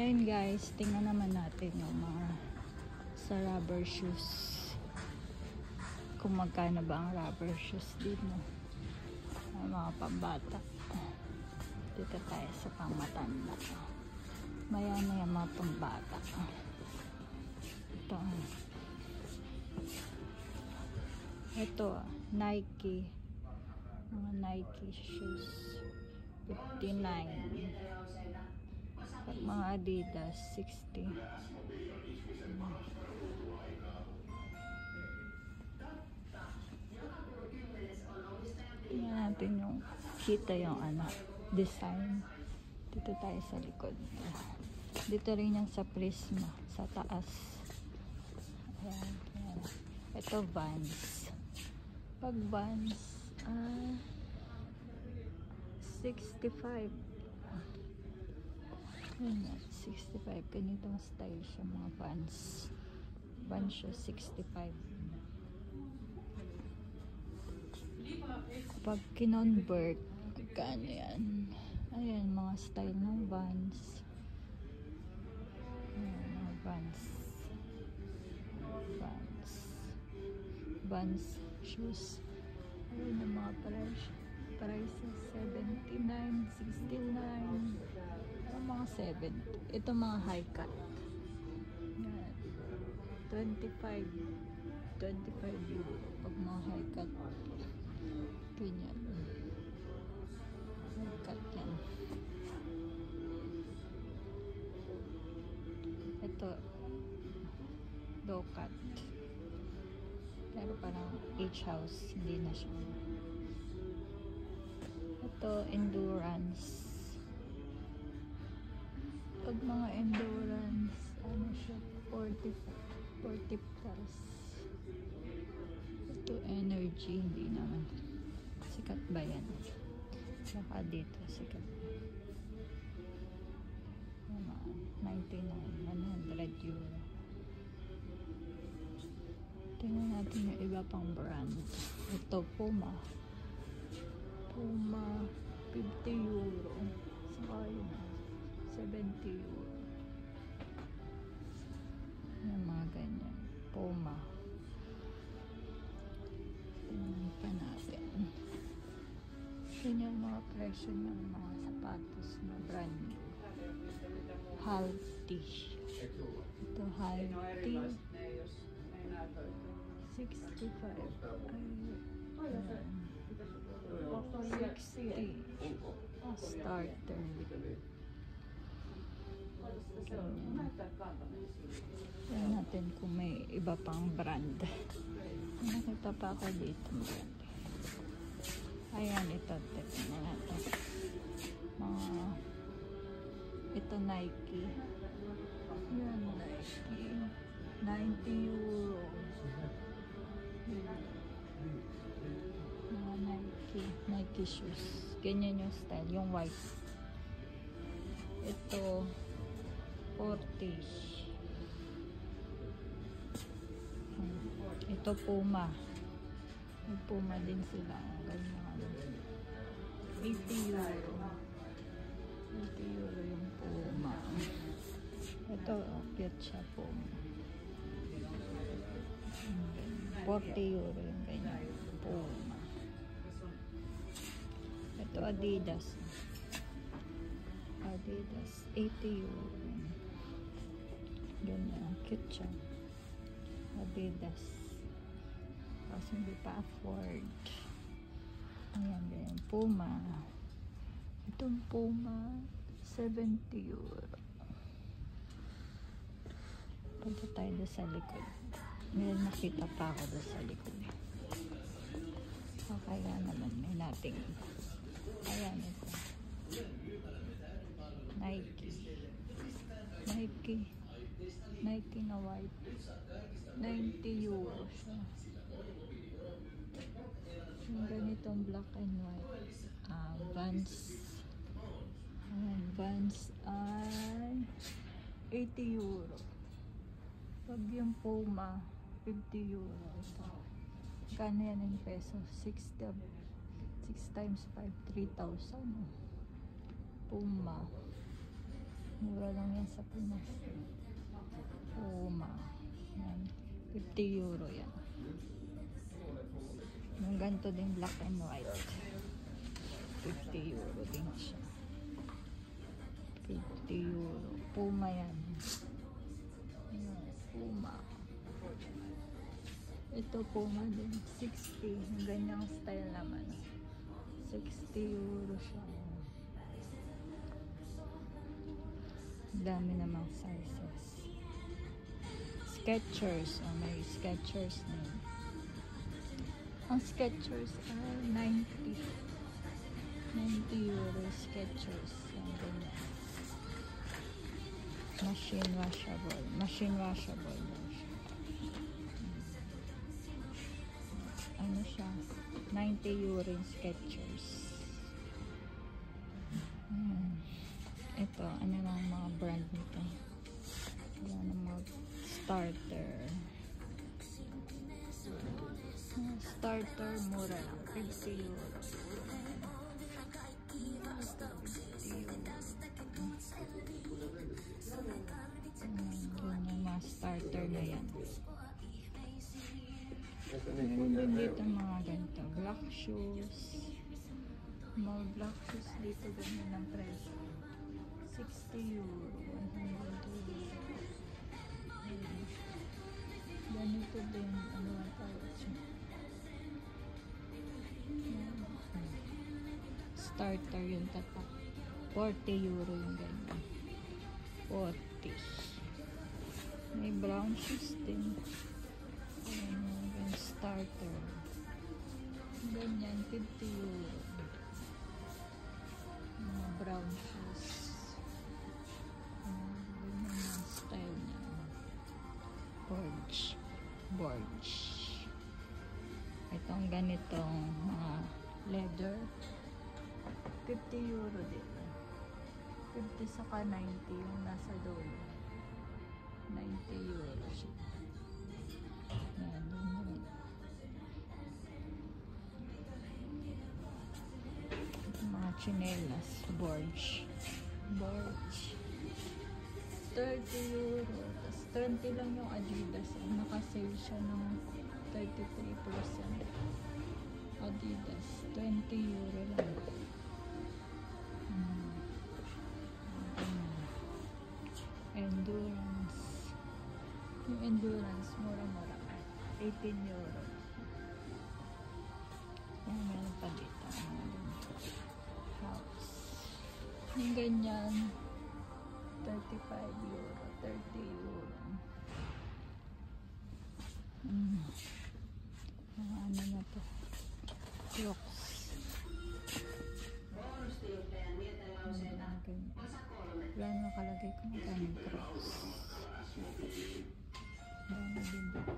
Ayun guys, tingnan naman natin yung mga sa rubber shoes. Kung magkano ba ang rubber shoes dito. Ay, mga pambata. Dito tayo sa pangmatanda. Mayan na yung mga pambata. Ito, Nike. Mga Nike shoes. 59. Mga Adidas 60. Tingnan natin yung kita yung design. Dito tayo sa likod. Dito rin yung sa Prisma sa taas. Ayan, ayan. Ito Vans. Pag Vans 65. Ayan, 65. Ganitong style siya, mga Vans. Vans siya 65. Pag kinonvert, magkano yan? Ayan, mga style ng Vans. Ayan, mga Vans. Vans. Vans shoes. Ayan ang mga prices. 79, 69. Mga 7. Ito mga high cut. Ayan. 25 euro. Pag mga high cut. Ganyan. High cut yan. Ito low cut. Pero parang H-house. Hindi na siya. Ito endurance. Pag mga endurance, ano siya, 40 plus. Ito energy, hindi naman. Sikat ba yan? Saka dito, sikat. 99, 100 euro. Tingnan natin yung iba pang brand. Ito, Puma. Puma, 50 euro. Saka yun, 70 euro. Yung mga ganyan. Puma. Tingnan pa natin. Ganyan mga presyo ng mga sapatos na brand new. Halti. Ito Halti. 65. Ay, 60. Starter. Tignan natin kung may iba pang brand. Nakita pa ako dito brand. Ayan, ito. Tignan natin. Ito Nike. Ayan, Nike. 90 euro. Mga Nike shoes. Ganyan yung style. Yung white. Ito 40. Ito Puma. May Puma din sila. Ganyan. 80 euro. 80 euro yung Puma. Ito, cute siya Puma. 40 euro yung ganyan. Puma. Ito Adidas. Adidas. 80 euro. Ganyan. Cute siya. Adidas. Kasi hindi pa afford. Ayan, ganyan. Puma. Itong Puma, 70 euro. Punta tayo doon sa likod. May nakita pa ako doon sa likod. Kaya naman, may nating. Ayan, ito. Nike na white. 90 euro siya. Yung ganitong black and white. Vans. Ayan, Vans ay 80 euro. Pag yung Puma, 50 euro. Ito. Kano yan in peso? 6 times 5, 3,000. Puma. Mura lang yan sa Pinas. Puma. Yan. 50 euro yan. Yung ganito din black and white. 50 euro din siya. 50 euro. Puma yan. Ayan, Puma. Ito Puma din. 60. Yung ganyang style naman. 60 euro siya. Dami namang sizes. Skechers. Oh, may Skechers din. Ang Skechers ay 90 euro Skechers. Ang ganyan. Machine washable. Machine washable daw siya. Ano siya? 90 euro yung Skechers. Ito, ano lang mga brand nito. Yan ang mga starter. Starter, mura lang. 50 euro. 50 euro. Yun yung mga starter na yan. Meron din dito mga ganito. Black shoes. Mga black shoes dito ganyan ang presyo. 60 euro. 100 euro. Ganito din. Ano ang tawag siya? Starter yung tatak. 40 euro yung ganyan. 40. May brown shoes din. Starter. Ganyan, 50 euro. Mga brown shoes. Ganyan ang style niya. Borge. Itong ganitong mga leather. 50 euro din. 50 saka 90 yung nasa dulo. 90 euro siya. Yan, yun. Mga chinelas. Borge. 30 euro. Tapos 20 lang yung Adidas. Naka-sale siya ng 33%. Adidas. 20 euro lang. Endurance. Yung Endurance, mura-mura. 18 euro. Yan, meron pa dito. House. Yung ganyan, 35 euro. 30 euro. Ano na to? Crocs. Yan nakalagay ko ng ganyan Crocs. Dami din dito.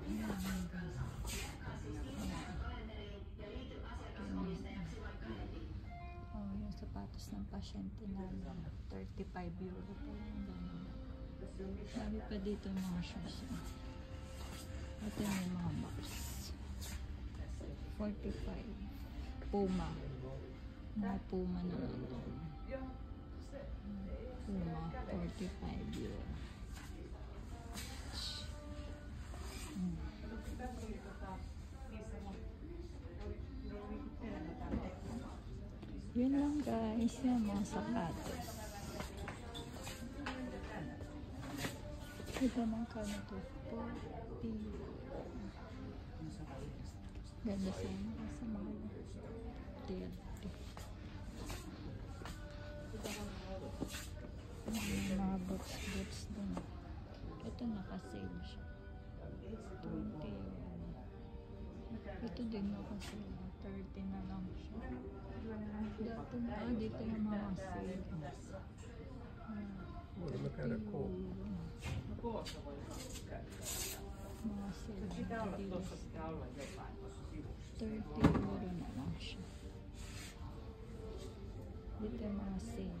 Oh, yung sapatos ng pasyente namin. 35 euro pa lang. Dami pa dito yung mga shoes. Ito yung mga box. 45. Puma. Mga Puma na ito. Puma. 45 euro. Yun lang guys, yung mga sapatos. Ito ng kanto. 40. Ganda sa mga sa mga 30. Mga boots din. Ito nakasale siya. 20 euro. Ito din nakasale. 30 na lang siya. Dito na, dito yung mga sale. 30 euro. Mga sale. 30 euro na lang siya. Dito yung mga sale.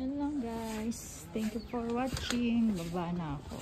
Yan lang guys. Thank you for watching. Baba na ako.